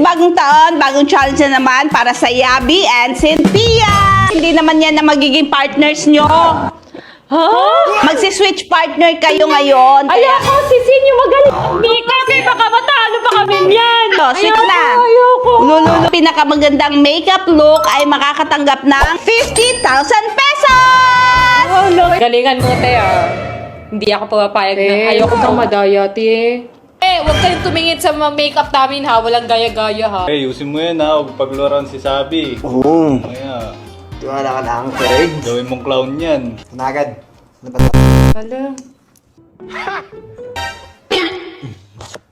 bagong taon, bagong challenge na naman para sa Yabi and Cynthia. Hindi naman yan na magiging partners nyo. Magsiswitch partner kayo ngayon. Ayoko, si Sinyo magaling. Mika, kay baka matalo pa kami niyan. Switch na. Ayoko. Lululo, pinakamagandang makeup look ay makakatanggap ng 50,000 pesos! Oh, no. Galingan mo, te, Hindi ako pumapayag na ayoko pang madaya, te. Huwag kayong tumingin sa mga makeup namin, ha? Walang gaya-gaya, ha? Ayusin mo yan ha, huwag pagluran si Sabi. Oo. Kaya, Tiwala ka lang, Fred. gawin mong clown yan. Nagad. Ano ba ito? Hala.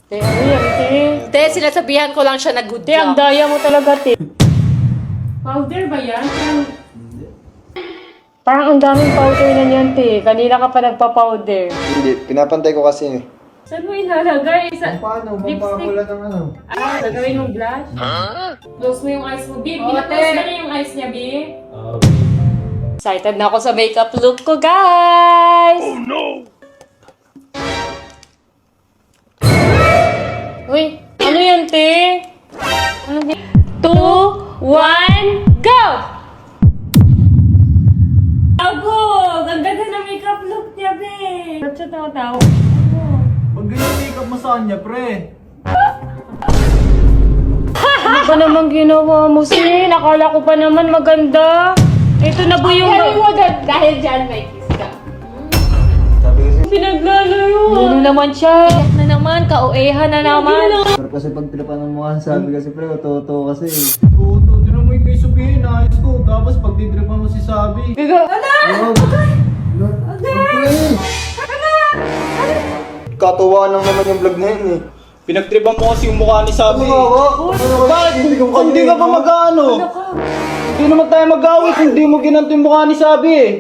Te, ano yan, te? Te, sinasabihan ko lang siya na good job. Te, ang daya mo talaga, te. Powder ba yan? Parang ang daming powder na yan, te. Kanina ka pa nagpa-powder. Hindi, pinapantay ko kasi. Saan mo ilalagay? Paano? Lipstick? ng ano? Gagawin mong blush? Close mo yung eyes mo, Bib. Close na yung eyes niya, Bib. Excited na ako sa makeup look ko, guys! Oh, no! Uy, ano yan, te? Ano yan? 2, 1, go! Agog! Ang ganda na makeup look niya, Bib! Ba't siya tawa-tawa? Pag ganyan makeup mo sa kanya, pre. Ano ba naman ginawa mo, Sin? Akala ko pa naman maganda. Ito na po yung... Dahil dyan may kiss ka. Sabi kasi, Pinaglalayo. Ano naman siya? Iyak na naman, kauehan na naman. pero kasi pag pinapanan mo ka, sabi kasi pre, totoo kasi. Oo, di na mo yung kayo sabihin, ayos ko. Tapos pag didripan mo si Sabi. Katuwa lang naman yung vlog na yun eh. Pinagtripan mo kasi yung mukha ni Sabi. Bakit? Hindi ka pa mag-ano? Hindi naman tayo mag-awit, hindi mo ginanto yung mukha ni Sabi eh.